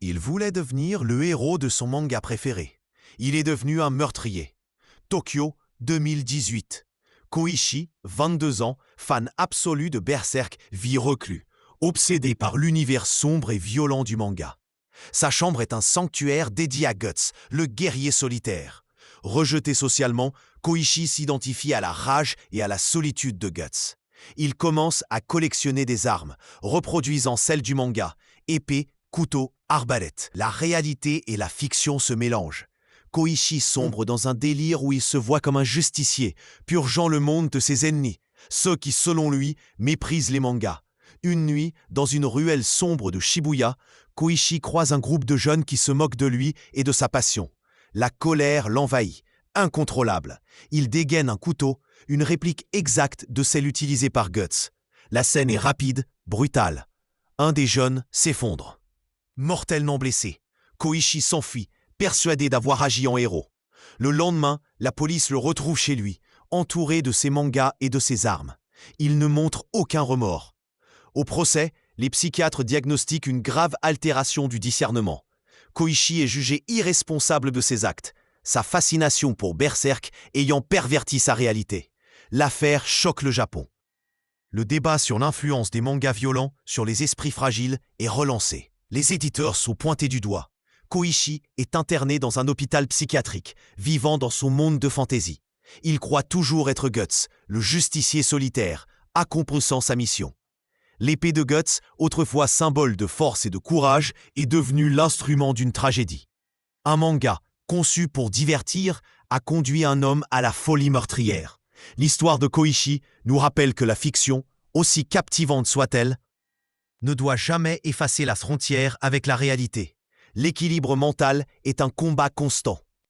Il voulait devenir le héros de son manga préféré. Il est devenu un meurtrier. Tokyo, 2018. Koichi, 22 ans, fan absolu de Berserk, vit reclus, obsédé par l'univers sombre et violent du manga. Sa chambre est un sanctuaire dédié à Guts, le guerrier solitaire. Rejeté socialement, Koichi s'identifie à la rage et à la solitude de Guts. Il commence à collectionner des armes, reproduisant celles du manga, épées, couteaux, arbalètes. La réalité et la fiction se mélangent. Koichi sombre dans un délire où il se voit comme un justicier, purgeant le monde de ses ennemis, ceux qui, selon lui, méprisent les mangas. Une nuit, dans une ruelle sombre de Shibuya, Koichi croise un groupe de jeunes qui se moquent de lui et de sa passion. La colère l'envahit, incontrôlable. Il dégaine un couteau, une réplique exacte de celle utilisée par Guts. La scène est rapide, brutale. Un des jeunes s'effondre. Mortellement blessé, Koichi s'enfuit, persuadé d'avoir agi en héros. Le lendemain, la police le retrouve chez lui, entouré de ses mangas et de ses armes. Il ne montre aucun remords. Au procès, les psychiatres diagnostiquent une grave altération du discernement. Koichi est jugé irresponsable de ses actes, sa fascination pour Berserk ayant perverti sa réalité. L'affaire choque le Japon. Le débat sur l'influence des mangas violents sur les esprits fragiles est relancé. Les éditeurs sont pointés du doigt. Koichi est interné dans un hôpital psychiatrique, vivant dans son monde de fantaisie. Il croit toujours être Guts, le justicier solitaire, accomplissant sa mission. L'épée de Guts, autrefois symbole de force et de courage, est devenue l'instrument d'une tragédie. Un manga, conçu pour divertir, a conduit un homme à la folie meurtrière. L'histoire de Koichi nous rappelle que la fiction, aussi captivante soit-elle, ne doit jamais effacer la frontière avec la réalité. L'équilibre mental est un combat constant.